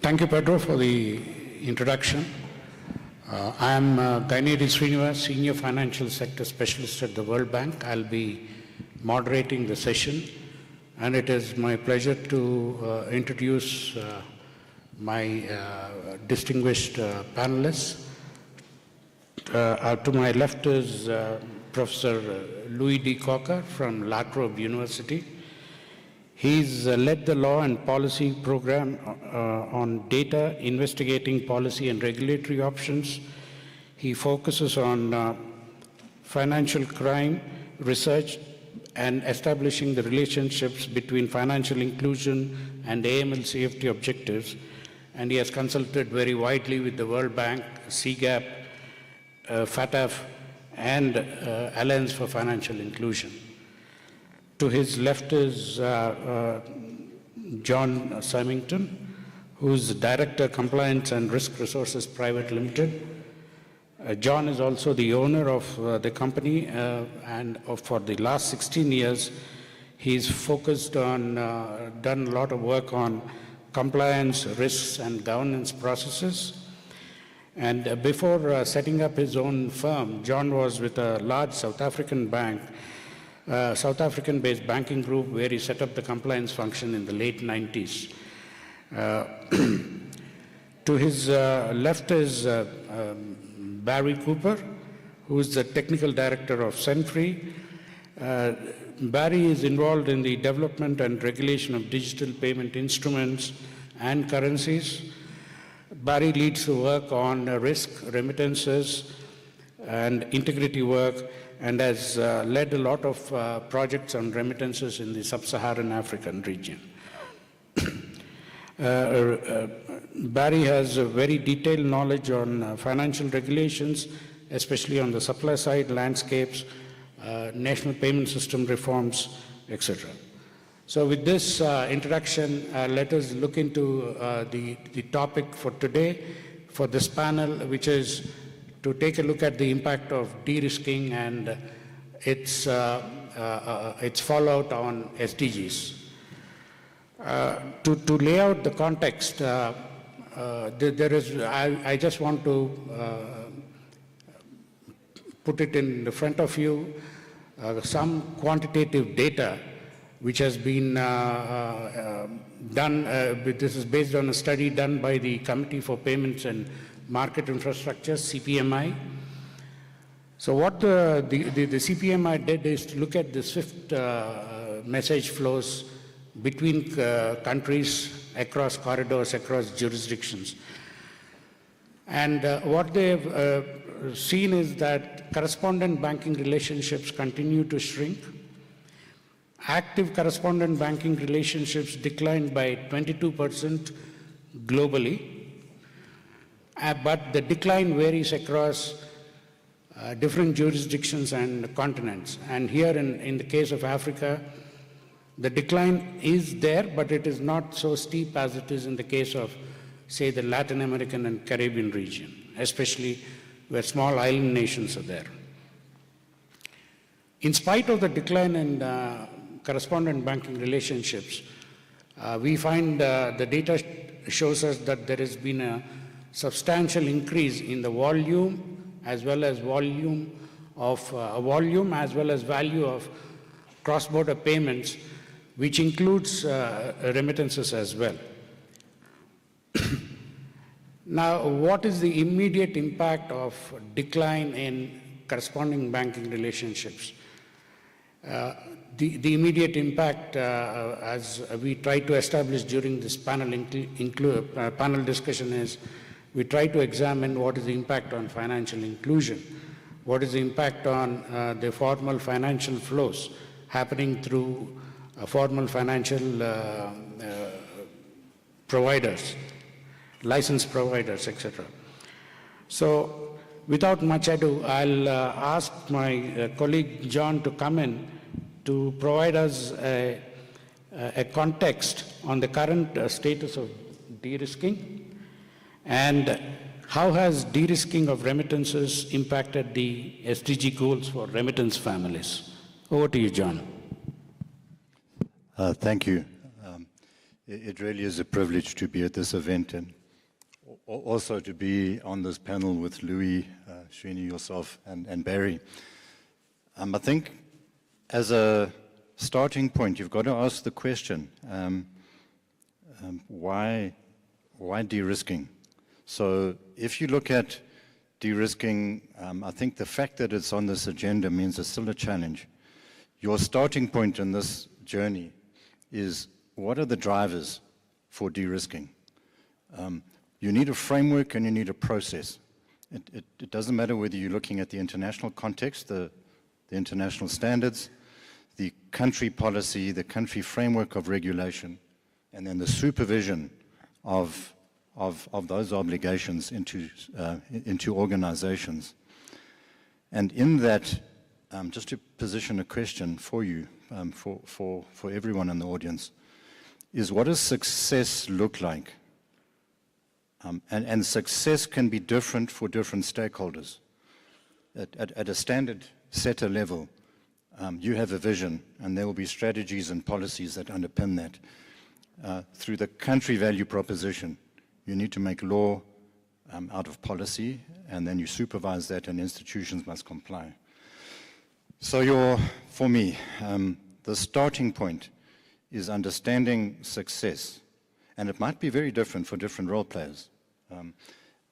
Thank you, Pedro, for the introduction. I am GFRID Summit, Senior Financial Sector Specialist at the World Bank. I'll be moderating the session, and it is my pleasure to introduce my distinguished panelists. To my left is Professor Louis D. Cocker from La Trobe University. He's led the law and policy program on data, investigating policy and regulatory options. He focuses on financial crime research and establishing the relationships between financial inclusion and AML CFT objectives. And he has consulted very widely with the World Bank, CGAP, FATF, and Alliance for Financial Inclusion. To his left is John Symington, who's Director, Compliance and Risk Resources Private Limited. John is also the owner of the company, and for the last 16 years, he's focused on, done a lot of work on compliance, risks, and governance processes. And before setting up his own firm, John was with a large South African bank, South African-based banking group, where he set up the compliance function in the late 90s. To his left is Barry Cooper, who is the Technical Director of Century. Barry is involved in the development and regulation of digital payment instruments and currencies. Barry leads the work on risk, remittances, and integrity work, and has led a lot of projects on remittances in the sub-Saharan African region. Barry has a very detailed knowledge on financial regulations, especially on the supply side landscapes, national payment system reforms, etc. So with this introduction, let us look into the topic for today, for this panel, which is to take a look at the impact of de-risking and its fallout on SDGs. To lay out the context, I just want to put it in the front of you, some quantitative data which has been done. This is based on a study done by the Committee for Payments and Market Infrastructure, CPMI. So what the CPMI did is to look at the SWIFT message flows between countries, across corridors, across jurisdictions. And what they've seen is that correspondent banking relationships continue to shrink. Active correspondent banking relationships declined by 22% globally. But the decline varies across different jurisdictions and continents. And here in the case of Africa, the decline is there, but it is not so steep as it is in the case of, say, the Latin American and Caribbean region, especially where small island nations are there. In spite of the decline in correspondent banking relationships, we find the data shows us that there has been a substantial increase in the volume as well as value of cross-border payments, which includes remittances as well. Now, what is the immediate impact of decline in corresponding banking relationships? The immediate impact, as we try to establish during this panel discussion, is we try to examine what is the impact on financial inclusion, what is the impact on the formal financial flows happening through formal financial providers, licensed providers, etc. So without much ado, I'll ask my colleague John to come in to provide us a context on the current status of de-risking and how has de-risking of remittances impacted the SDG goals for remittance families. Over to you, John. Thank you. It really is a privilege to be at this event, and also to be on this panel with Louis, Srini, yourself, and Barry. I think as a starting point, you've got to ask the question, why de-risking? So if you look at de-risking, I think the fact that it's on this agenda means it's still a challenge. Your starting point in this journey is, what are the drivers for de-risking? You need a framework and you need a process. It doesn't matter whether you're looking at the international context, the international standards, the country policy, the country framework of regulation, and then the supervision of those obligations into organizations. And in that, just to position a question for you, for everyone in the audience, is what does success look like? And success can be different for different stakeholders. At a standard setter level, you have a vision, and there will be strategies and policies that underpin that. Through the country value proposition, you need to make law out of policy, and then you supervise that, and institutions must comply. So for me, the starting point is understanding success, and it might be very different for different role players.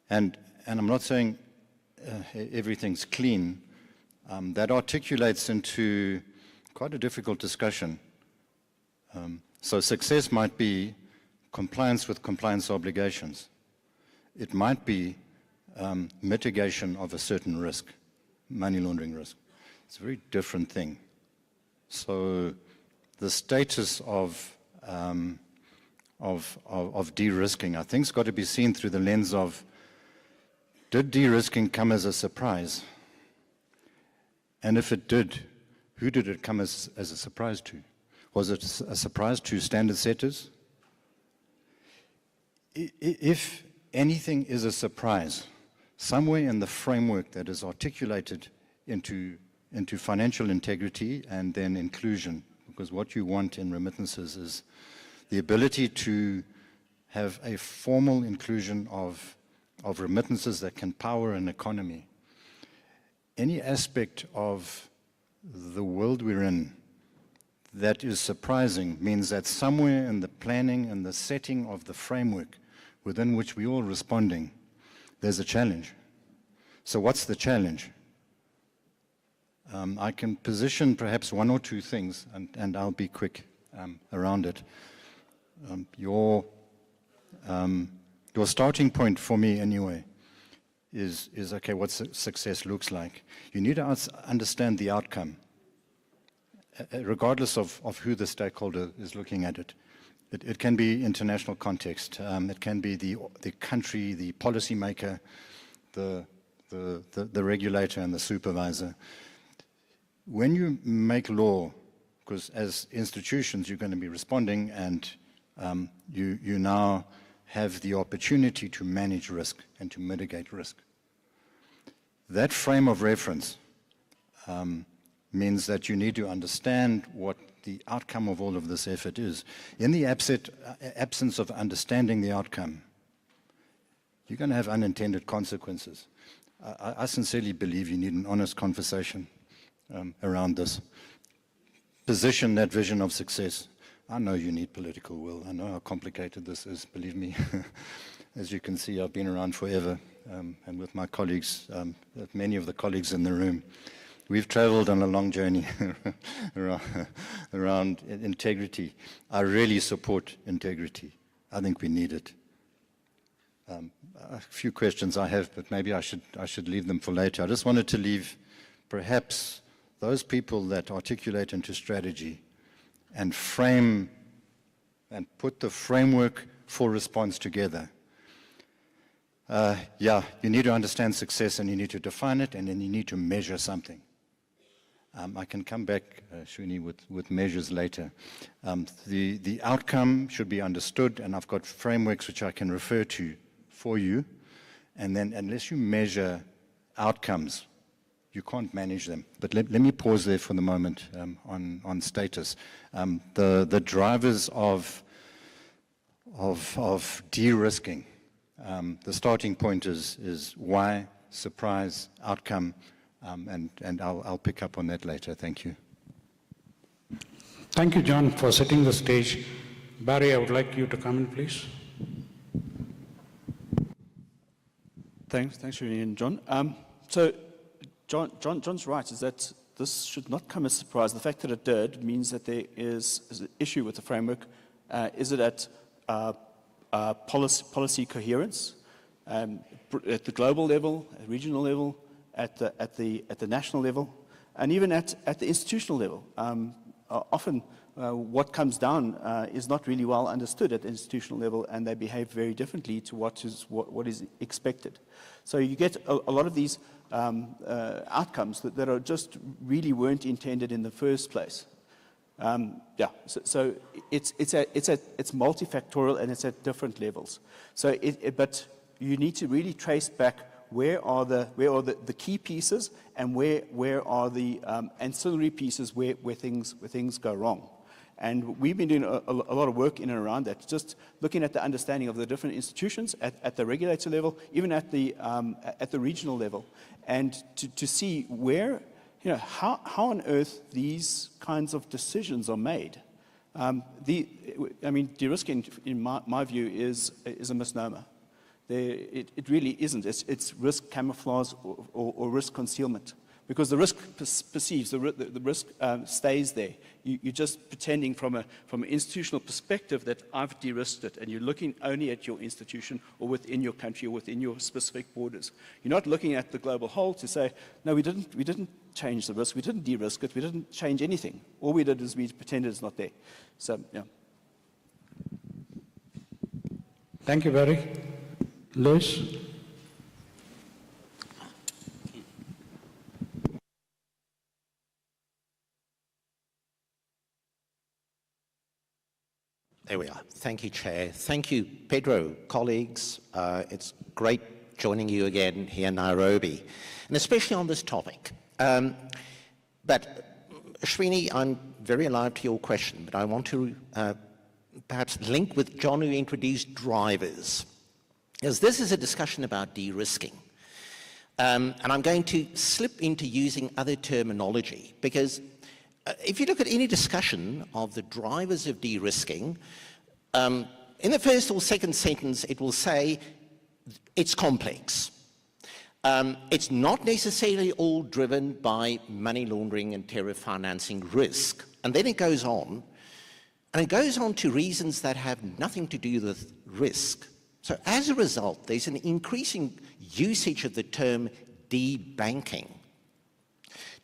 And I'm not saying everything's clean. That articulates into quite a difficult discussion. So success might be compliance with compliance obligations. It might be mitigation of a certain risk, money laundering risk. It's a very different thing. So the status of de-risking, I think, has got to be seen through the lens of, did de-risking come as a surprise? And if it did, who did it come as a surprise to? Was it a surprise to standard setters? If anything is a surprise, somewhere in the framework that is articulated into financial integrity and then inclusion, because what you want in remittances is the ability to have a formal inclusion of remittances that can power an economy. Any aspect of the world we're in that is surprising means that somewhere in the planning and the setting of the framework within which we're all responding, there's a challenge. So what's the challenge? I can position perhaps one or two things, and I'll be quick around it. Your starting point for me anyway is okay, what success looks like. You need to understand the outcome, regardless of who the stakeholder is looking at it. It can be international context. It can be the country, the policymaker, the regulator and the supervisor. When you make law, because as institutions you're going to be responding, and you now have the opportunity to manage risk and to mitigate risk. That frame of reference means that you need to understand what the outcome of all of this effort is. In the absence of understanding the outcome, you're going to have unintended consequences. I sincerely believe you need an honest conversation around this. Position that vision of success. I know you need political will. I know how complicated this is, believe me. As you can see, I've been around forever, and with my colleagues, many of the colleagues in the room, we've traveled on a long journey around integrity. I really support integrity. I think we need it. A few questions I have, but maybe I should leave them for later. I just wanted to leave perhaps those people that articulate into strategy and frame and put the framework for response together. Yeah, you need to understand success, and you need to define it, and then you need to measure something. I can come back, Srini, with measures later. The outcome should be understood, and I've got frameworks which I can refer to for you. And then unless you measure outcomes, you can't manage them. But let me pause there for the moment on status. The drivers of de-risking The starting point is why, surprise, outcome, and I'll pick up on that later. Thank you. Thank you, John, for setting the stage. Barry, I would like you to come in, please. Thanks, Srini and John. So John's right, is that this should not come as a surprise. The fact that it did means that there is an issue with the framework. Is it at policy coherence, at the global level, at regional level, at the national level, and even at the institutional level? Often what comes down is not really well understood at the institutional level, and they behave very differently to what is expected. So you get a lot of these outcomes that are just really weren't intended in the first place. So it's multifactorial, and it's at different levels. So but you need to really trace back where are the key pieces, and where are the ancillary pieces where things go wrong. And we've been doing a lot of work in and around that, just looking at the understanding of the different institutions at the regulator level, even at the regional level, and to see where, how on earth these kinds of decisions are made. De-risking, in my view, is a misnomer. It really isn't. It's risk camouflage or risk concealment. Because the risk perceives, the risk stays there. You're just pretending from an institutional perspective that I've de-risked it, and you're looking only at your institution or within your country or within your specific borders. You're not looking at the global whole to say, no, we didn't change the risk, we didn't de-risk it, we didn't change anything. All we did is we pretended it's not there. So, yeah. Thank you, Barry. Louis? There we are. Thank you, Chair. Thank you, Pedro, colleagues. It's great joining you again here in Nairobi, and especially on this topic. But Srini, I'm very alive to your question, but I want to perhaps link with John, who introduced drivers, as this is a discussion about de-risking. And I'm going to slip into using other terminology, because if you look at any discussion of the drivers of de-risking, in the first or second sentence, it will say it's complex. It's not necessarily all driven by money laundering and terror financing risk. And then it goes on, and it goes on to reasons that have nothing to do with risk. So as a result, there's an increasing usage of the term debanking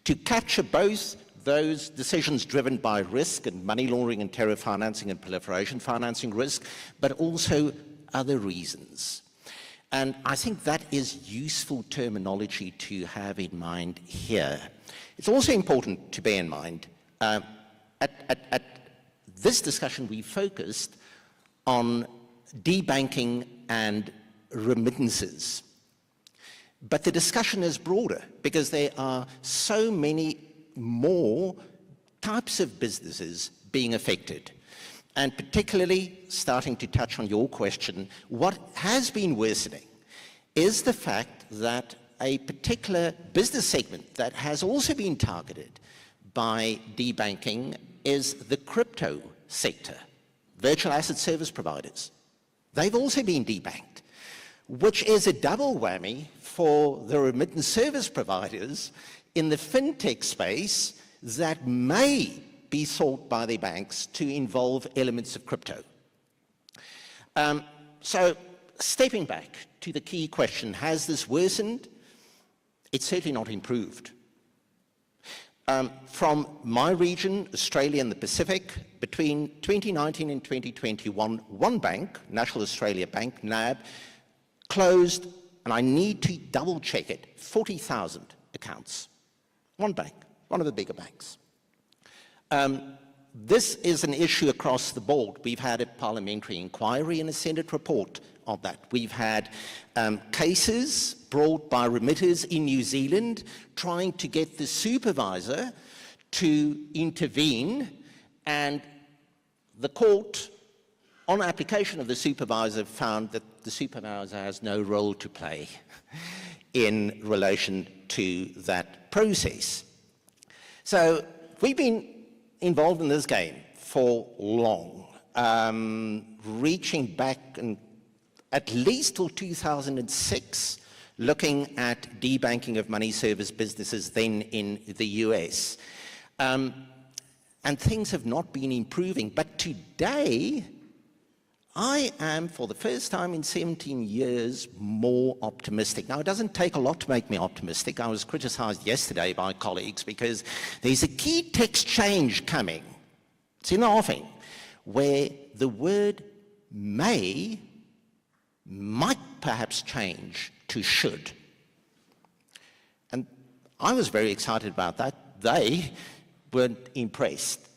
to capture both those decisions driven by risk and money laundering and terror financing and proliferation financing risk, but also other reasons. And I think that is useful terminology to have in mind here. It's also important to bear in mind, at this discussion we focused on debanking and remittances. But the discussion is broader, because there are so many more types of businesses being affected. And particularly, starting to touch on your question, what has been worsening is the fact that a particular business segment that has also been targeted by debanking is the crypto sector, virtual asset service providers. They've also been debanked, which is a double whammy for the remittance service providers in the fintech space that may be sought by the banks to involve elements of crypto. So stepping back to the key question, has this worsened? It's certainly not improved. From my region, Australia and the Pacific, between 2019 and 2021, one bank, National Australia Bank, NAB, closed, and I need to double check it, 40,000 accounts. One bank, one of the bigger banks. This is an issue across the board. We've had a parliamentary inquiry and a Senate report on that. We've had cases brought by remitters in New Zealand trying to get the supervisor to intervene, and the court on application of the supervisor, found that the supervisor has no role to play in relation to that process. So we've been involved in this game for long, reaching back at least till 2006, looking at debanking of money service businesses then in the US. And things have not been improving. But today, I am, for the first time in 17 years, more optimistic. Now, it doesn't take a lot to make me optimistic. I was criticized yesterday by colleagues because there's a key text change coming. It's in the offing, where the word may might perhaps change to should. And I was very excited about that. They weren't impressed.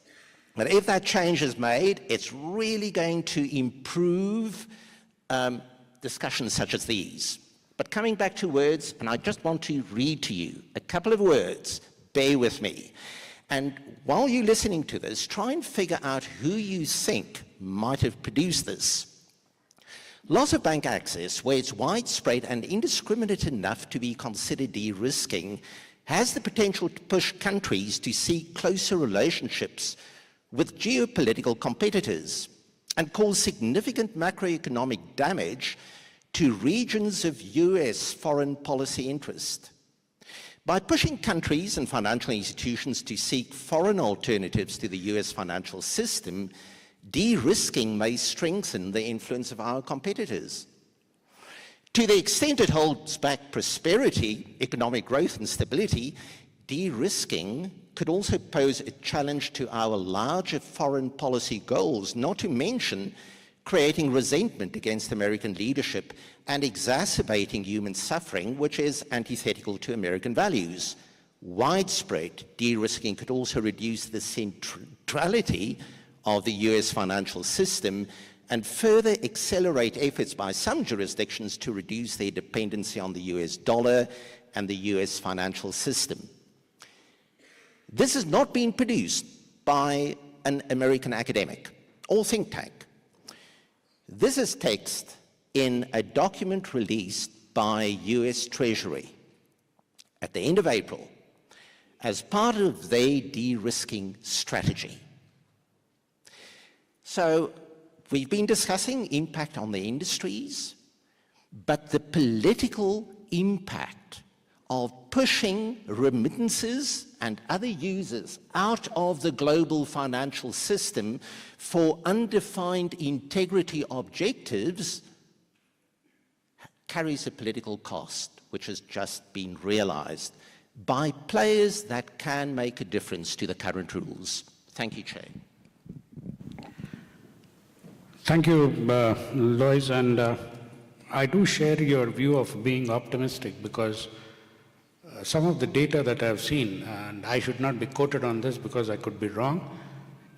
But if that change is made, it's really going to improve discussions such as these. But coming back to words, and I just want to read to you a couple of words, bear with me. And while you're listening to this, try and figure out who you think might have produced this. Loss of bank access, where it's widespread and indiscriminate enough to be considered de-risking, has the potential to push countries to seek closer relationships with geopolitical competitors and cause significant macroeconomic damage to regions of US foreign policy interest. By pushing countries and financial institutions to seek foreign alternatives to the US financial system, de-risking may strengthen the influence of our competitors. To the extent it holds back prosperity, economic growth and stability, de-risking could also pose a challenge to our larger foreign policy goals, not to mention creating resentment against American leadership and exacerbating human suffering, which is antithetical to American values. Widespread de-risking could also reduce the centrality of the US financial system and further accelerate efforts by some jurisdictions to reduce their dependency on the US dollar and the US financial system. This has not been produced by an American academic or think tank. This is text in a document released by US Treasury at the end of April as part of their de-risking strategy. So we've been discussing impact on the industries, but the political impact of pushing remittances and other users out of the global financial system for undefined integrity objectives carries a political cost, which has just been realized by players that can make a difference to the current rules. Thank you, Chair. Thank you, Lois, and I do share your view of being optimistic because some of the data that I've seen, and I should not be quoted on this because I could be wrong,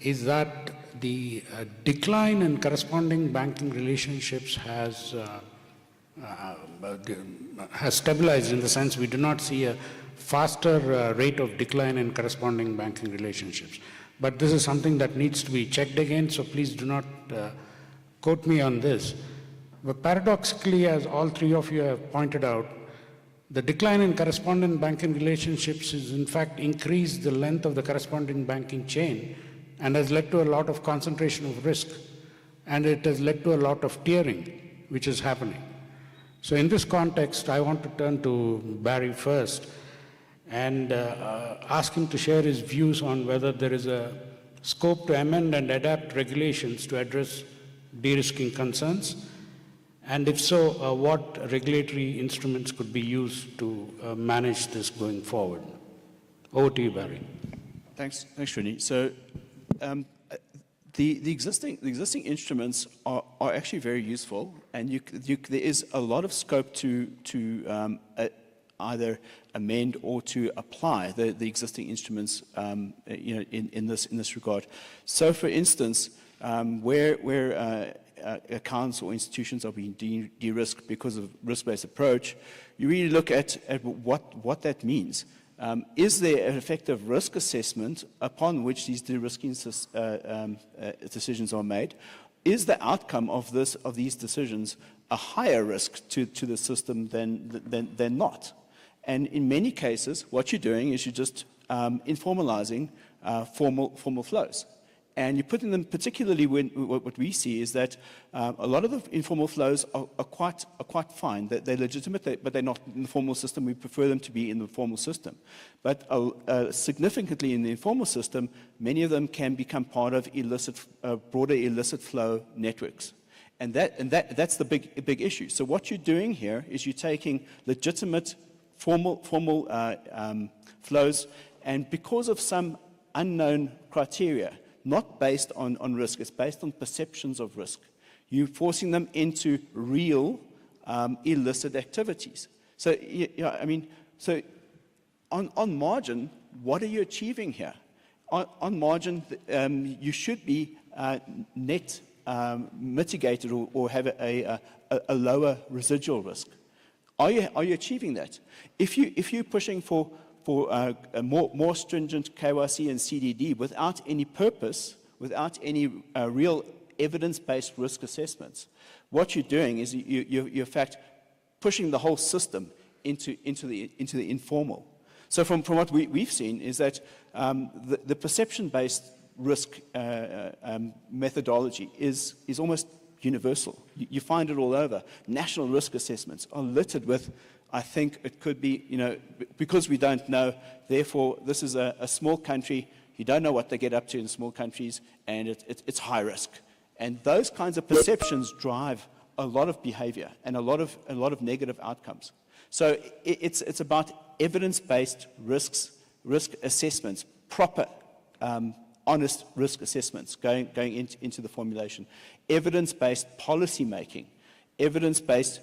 is that the decline in corresponding banking relationships has stabilized, in the sense we do not see a faster rate of decline in corresponding banking relationships. But this is something that needs to be checked again, so please do not quote me on this. But paradoxically, as all three of you have pointed out, the decline in correspondent banking relationships has in fact increased the length of the corresponding banking chain and has led to a lot of concentration of risk, and it has led to a lot of tiering, which is happening. So in this context, I want to turn to Barry first and ask him to share his views on whether there is a scope to amend and adapt regulations to address de-risking concerns, and if so, what regulatory instruments could be used to manage this going forward. Over to you, Barry. Thanks, Srini. So the existing instruments are actually very useful, and there is a lot of scope to either amend or to apply the existing instruments, in this regard. So, for instance, where accounts or institutions are being de-risked because of risk-based approach, you really look at what that means. Is there an effective risk assessment upon which these de-risking decisions are made? is the outcome of these decisions a higher risk to the system than not? And in many cases, what you're doing is you're just informalizing formal flows. And you're putting them, particularly when what we see is that a lot of the informal flows are quite fine. They're legitimate, but they're not in the formal system. We prefer them to be in the formal system. But significantly in the informal system, many of them can become part of broader illicit flow networks. And that's the big issue. So what you're doing here is you're taking legitimate formal flows, and because of some unknown criteria, not based on risk, it's based on perceptions of risk, you're forcing them into real illicit activities. So, I mean, so on margin, what are you achieving here? On margin, you should be net mitigated or have a lower residual risk. Are you achieving that? If you're pushing for a more stringent KYC and CDD without any purpose, without any real evidence-based risk assessments, what you're doing is you're in fact pushing the whole system into the informal. So from what we've seen is that the perception-based risk methodology is almost universal. You find it all over. National risk assessments are littered with, I think it could be, because we don't know, therefore this is a small country, you don't know what they get up to in small countries, and it's high risk. And those kinds of perceptions drive a lot of behavior and a lot of negative outcomes. So it's about evidence-based risk assessments, proper, honest risk assessments going into the formulation, evidence-based policy making, evidence-based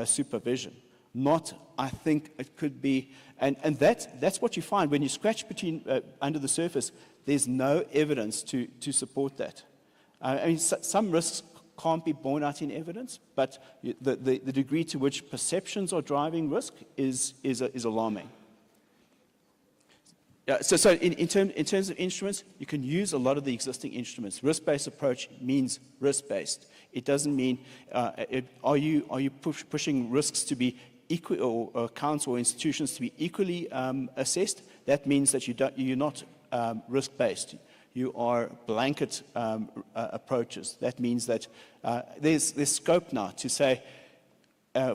supervision. Not, I think it could be, and that's what you find when you scratch under the surface. There's no evidence to support that. I mean, some risks can't be borne out in evidence, but the degree to which perceptions are driving risk is alarming. So in terms of instruments, you can use a lot of the existing instruments. Risk-based approach means risk-based. It doesn't mean are you pushing risks to be equal, or accounts or institutions to be equally assessed? That means that you're not risk-based. You are blanket approaches. That means that there's scope now to say,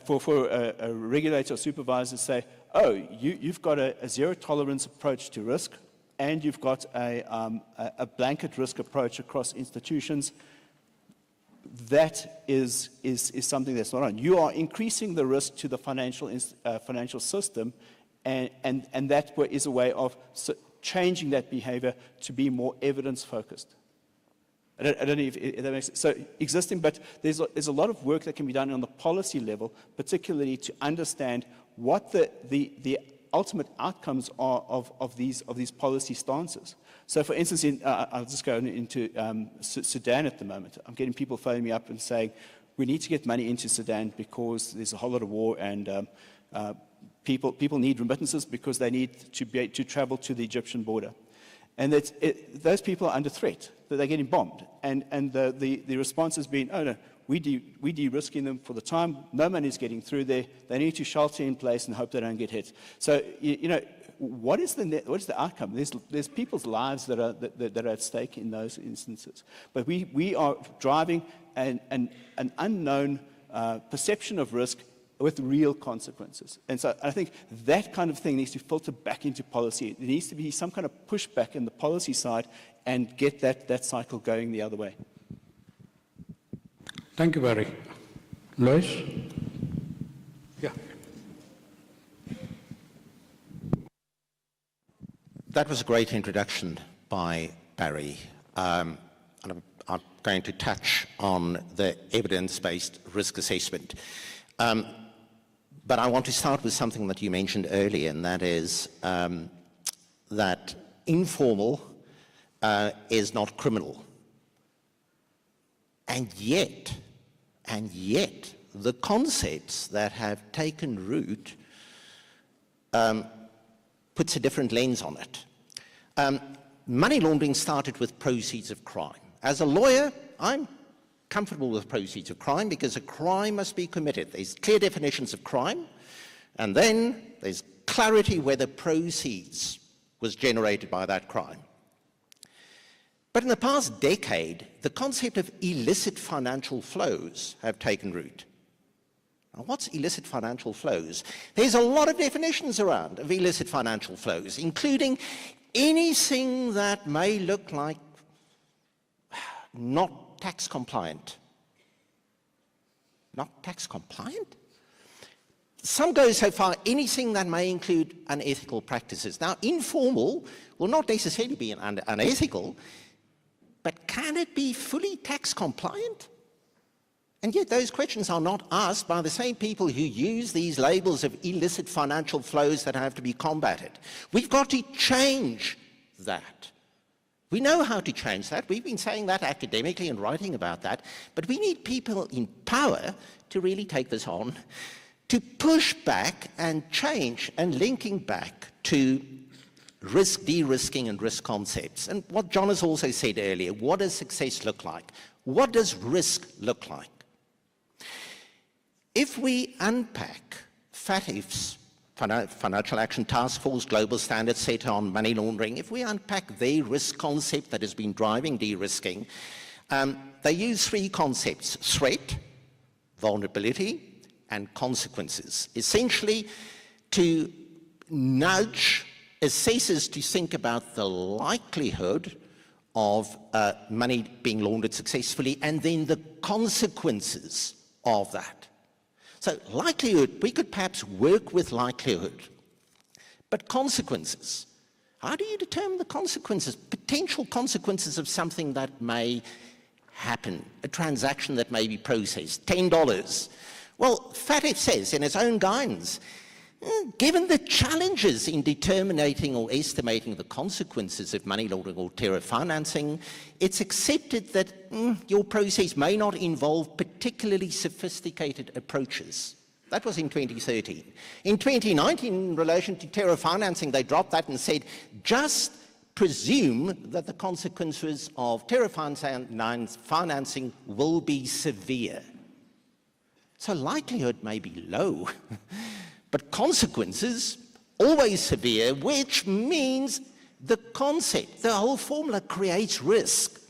for a regulator or supervisor to say, oh, you've got a zero-tolerance approach to risk, and you've got a blanket risk approach across institutions. That is something that's not on. You are increasing the risk to the financial system, and that is a way of changing that behavior to be more evidence-focused. I don't know if that makes sense. So existing, but there's a lot of work that can be done on the policy level, particularly to understand what the ultimate outcomes are of these policy stances. So, for instance, I'll just go into Sudan at the moment. I'm getting people phoning me up and saying, we need to get money into Sudan because there's a whole lot of war, and people need remittances because they need to travel to the Egyptian border. And those people are under threat, that they're getting bombed. And the response has been, oh no, we de-risking them for the time, no money's getting through there, they need to shelter in place and hope they don't get hit. So, what is the outcome? There's people's lives that are at stake in those instances. But we are driving an unknown perception of risk with real consequences. And so I think that kind of thing needs to filter back into policy. There needs to be some kind of pushback in the policy side and get that cycle going the other way. Thank you, Barry. Lois? Yeah. That was a great introduction by Barry. And I'm going to touch on the evidence-based risk assessment. But I want to start with something that you mentioned earlier, and that is that informal is not criminal. And yet, the concepts that have taken root puts a different lens on it. Money laundering started with proceeds of crime. As a lawyer, I'm comfortable with proceeds of crime because a crime must be committed. There's clear definitions of crime, and then there's clarity whether proceeds was generated by that crime. But in the past decade, the concept of illicit financial flows have taken root. Now, what's illicit financial flows? There's a lot of definitions around of illicit financial flows, including anything that may look like not tax compliant. Not tax compliant? Some go so far, anything that may include unethical practices. Now, informal will not necessarily be unethical, but can it be fully tax compliant? And yet those questions are not asked by the same people who use these labels of illicit financial flows that have to be combated. We've got to change that. We know how to change that. We've been saying that academically and writing about that, but we need people in power to really take this on, to push back and change and linking back to risk de-risking and risk concepts. And what John has also said earlier, what does success look like? What does risk look like? If we unpack FATF's Financial Action Task Force Global Standard Setter on money laundering, if we unpack their risk concept that has been driving de-risking, they use three concepts: threat, vulnerability, and consequences, essentially to nudge assessors to think about the likelihood of money being laundered successfully and then the consequences of that. So likelihood, we could perhaps work with likelihood, but consequences, how do you determine the consequences, potential consequences of something that may happen, a transaction that may be processed, $10. Well, FATF says in its own guidance, given the challenges in determining or estimating the consequences of money laundering or terror financing, it's accepted that your process may not involve particularly sophisticated approaches. That was in 2013. In 2019, in relation to terror financing, they dropped that and said, just presume that the consequences of terror financing will be severe. So likelihood may be low, but consequences always severe, which means the concept, the whole formula creates risk.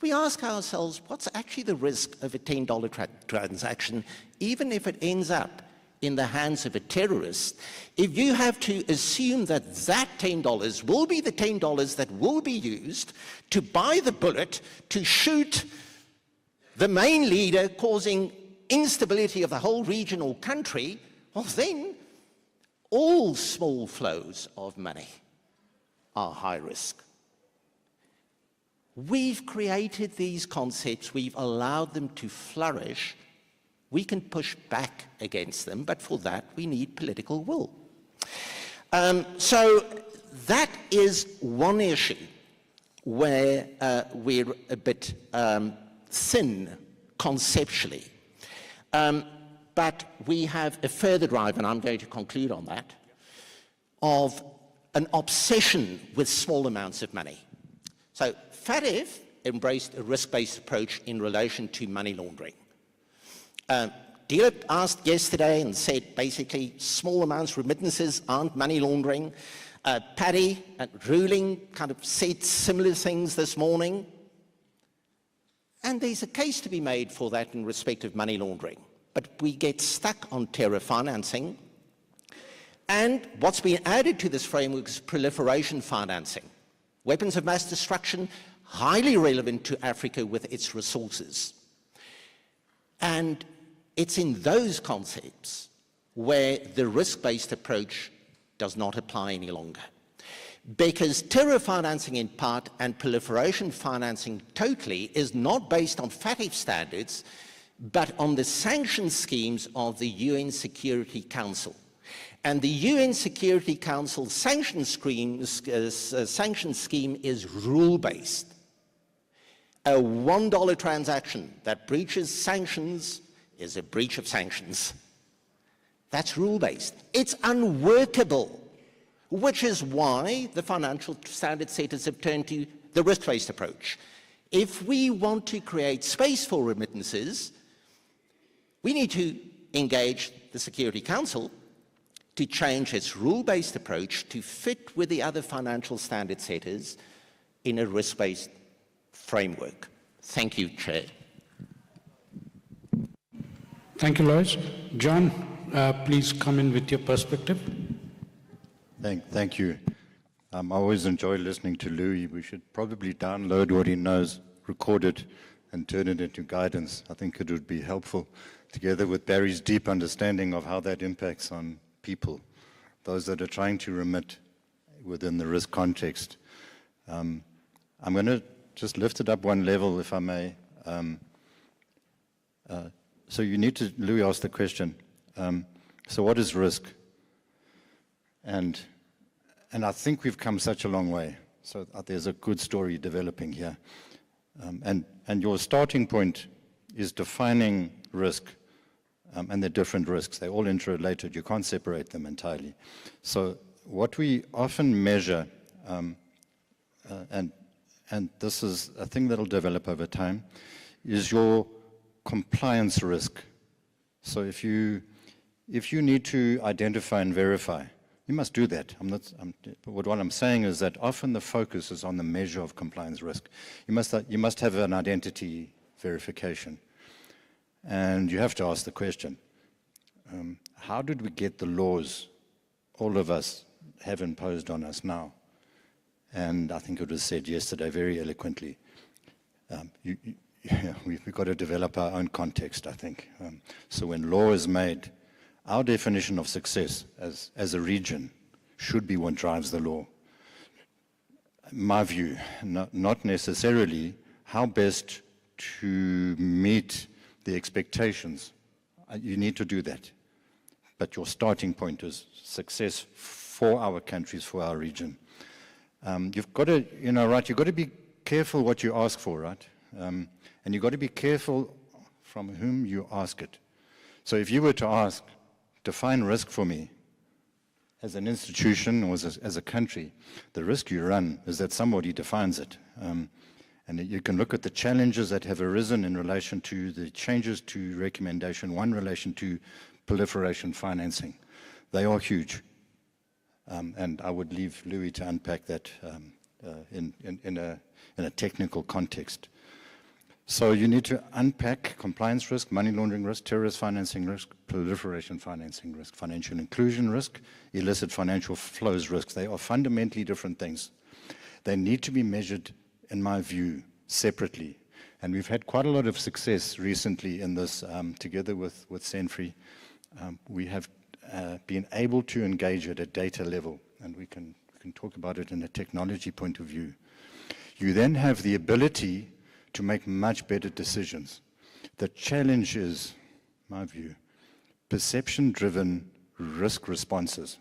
We ask ourselves, what's actually the risk of a $10 transaction, even if it ends up in the hands of a terrorist? If you have to assume that that $10 will be the $10 that will be used to buy the bullet to shoot the main leader, causing instability of the whole region or country, well then all small flows of money are high risk. We've created these concepts, we've allowed them to flourish. We can push back against them, but for that we need political will. So that is one issue where we're a bit thin conceptually. But we have a further drive, and I'm going to conclude on that, of an obsession with small amounts of money. So FATF embraced a risk-based approach in relation to money laundering. Dealer asked yesterday and said basically small amounts, remittances aren't money laundering. Paddy at ruling kind of said similar things this morning. And there's a case to be made for that in respect of money laundering. But we get stuck on terror financing. And what's been added to this framework is proliferation financing. Weapons of mass destruction, highly relevant to Africa with its resources. And it's in those concepts where the risk-based approach does not apply any longer. Because terror financing in part and proliferation financing totally is not based on FATF standards, but on the sanction schemes of the UN Security Council. And the UN Security Council sanction scheme is rule-based. A $1 transaction that breaches sanctions is a breach of sanctions. That's rule-based. It's unworkable, which is why the financial standard setters have turned to the risk-based approach. If we want to create space for remittances, we need to engage the Security Council to change its rule-based approach to fit with the other financial standard setters in a risk-based framework. Thank you, Chair. Thank you, Lois. John, please come in with your perspective. Thank you. I always enjoy listening to Louis. We should probably download what he knows, record it, and turn it into guidance. I think it would be helpful, together with Barry's deep understanding of how that impacts on people, those that are trying to remit within the risk context. I'm going to just lift it up one level, if I may. So you need to, Louis asked the question, so what is risk? And I think we've come such a long way. So there's a good story developing here. And your starting point is defining risk, and they're different risks. They're all interrelated. You can't separate them entirely. So what we often measure, and this is a thing that'll develop over time, is your compliance risk. So if you need to identify and verify, you must do that. What I'm saying is that often the focus is on the measure of compliance risk. You must have an identity verification. And you have to ask the question, how did we get the laws all of us have imposed on us now? And I think it was said yesterday very eloquently, we've got to develop our own context, I think. So when law is made, our definition of success as a region should be what drives the law. My view, not necessarily how best to meet the expectations. You need to do that. But your starting point is success for our countries, for our region. You've got to, you've got to be careful what you ask for, right? And you've got to be careful from whom you ask it. So if you were to ask, define risk for me, as an institution or as a country, the risk you run is that somebody defines it. And you can look at the challenges that have arisen in relation to the changes to recommendation 1 relation to proliferation financing. They are huge. And I would leave Louis to unpack that in a technical context. So you need to unpack compliance risk, money laundering risk, terrorist financing risk, proliferation financing risk, financial inclusion risk, illicit financial flows risk. They are fundamentally different things. They need to be measured, in my view, separately. And we've had quite a lot of success recently in this, together with Senfree. We have been able to engage at a data level, and we can talk about it in a technology point of view. You then have the ability to make much better decisions. The challenge is, my view, perception-driven risk responses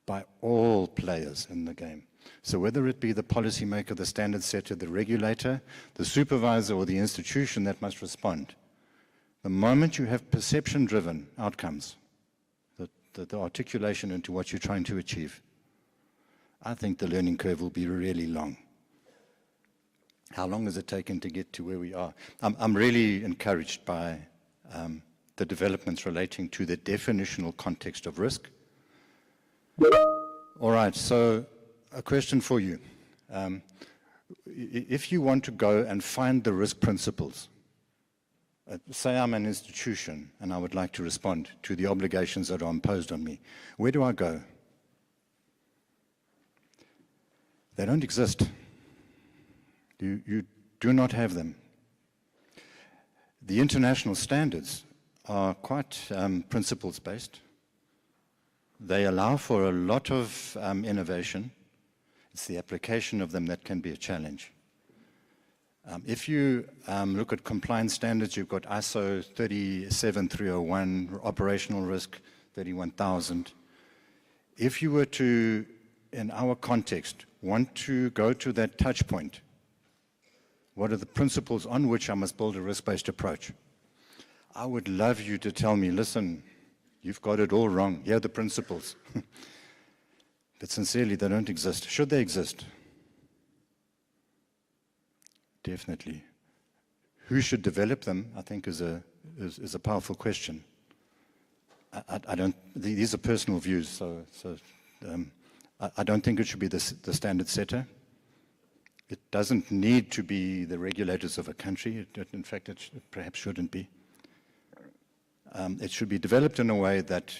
by all players in the game. So whether it be the policymaker, the standard setter, the regulator, the supervisor, or the institution that must respond, the moment you have perception-driven outcomes, the articulation into what you're trying to achieve, I think the learning curve will be really long. How long has it taken to get to where we are? I'm really encouraged by the developments relating to the definitional context of risk. All right, so a question for you. If you want to go and find the risk principles, say I'm an institution and I would like to respond to the obligations that are imposed on me, where do I go? They don't exist. You do not have them. The international standards are quite principles-based. They allow for a lot of innovation. It's the application of them that can be a challenge. If you look at compliance standards, you've got ISO 37301, operational risk 31000. If you were to, in our context, want to go to that touch point, what are the principles on which I must build a risk-based approach? I would love you to tell me, listen, you've got it all wrong. Here are the principles. But sincerely, they don't exist. Should they exist? definitely. Who should develop them, I think, is a powerful question. I don't, these are personal views, so I don't think it should be the standard setter. It doesn't need to be the regulators of a country. In fact, it perhaps shouldn't be. It should be developed in a way that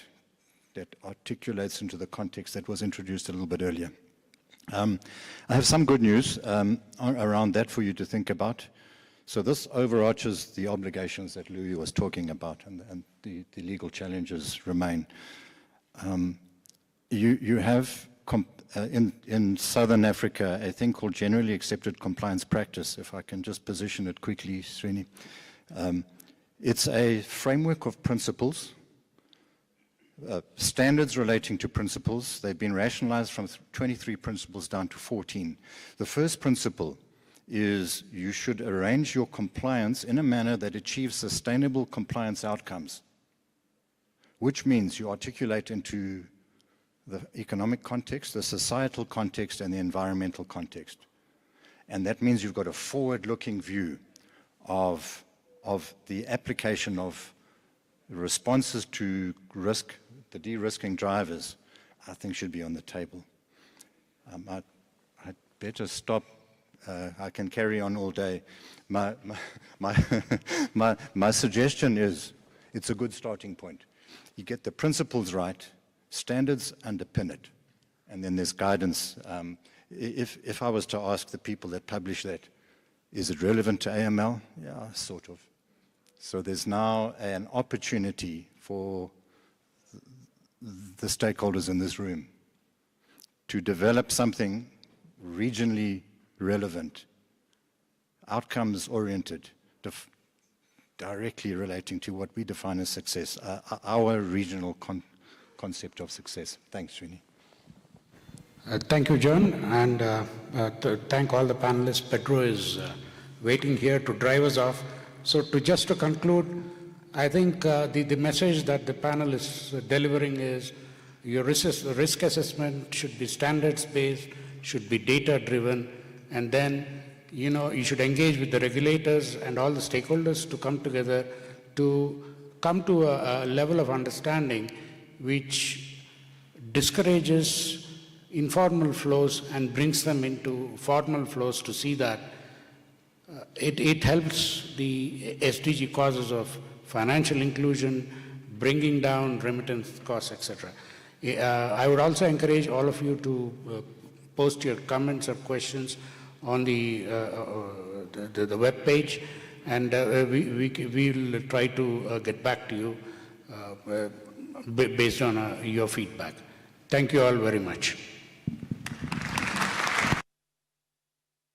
articulates into the context that was introduced a little bit earlier. I have some good news around that for you to think about. So this overarches the obligations that Louis was talking about, and the legal challenges remain. You have in Southern Africa a thing called generally accepted compliance practice, if I can just position it quickly, Srini. It's a framework of principles, standards relating to principles. They've been rationalized from 23 principles down to 14. The first principle is you should arrange your compliance in a manner that achieves sustainable compliance outcomes, which means you articulate into the economic context, the societal context, and the environmental context. And that means you've got a forward-looking view of the application of responses to risk, the de-risking drivers, I think should be on the table. I'd better stop. I can carry on all day. My suggestion is it's a good starting point. You get the principles right, standards underpin it, and then there's guidance. If I was to ask the people that publish that, is it relevant to AML? Yeah, sort of. So there's now an opportunity for the stakeholders in this room to develop something regionally relevant, outcomes-oriented, directly relating to what we define as success, our regional concept of success. Thanks, Srini. Thank you, John, and thank all the panelists. Pedro is waiting here to drive us off. So just to conclude, I think the message that the panel is delivering is your risk assessment should be standards-based, should be data-driven, and then you should engage with the regulators and all the stakeholders to come together to come to a level of understanding which discourages informal flows and brings them into formal flows to see that it helps the SDG causes of financial inclusion, bringing down remittance costs, etc. I would also encourage all of you to post your comments or questions on the web page, and we will try to get back to you based on your feedback. Thank you all very much.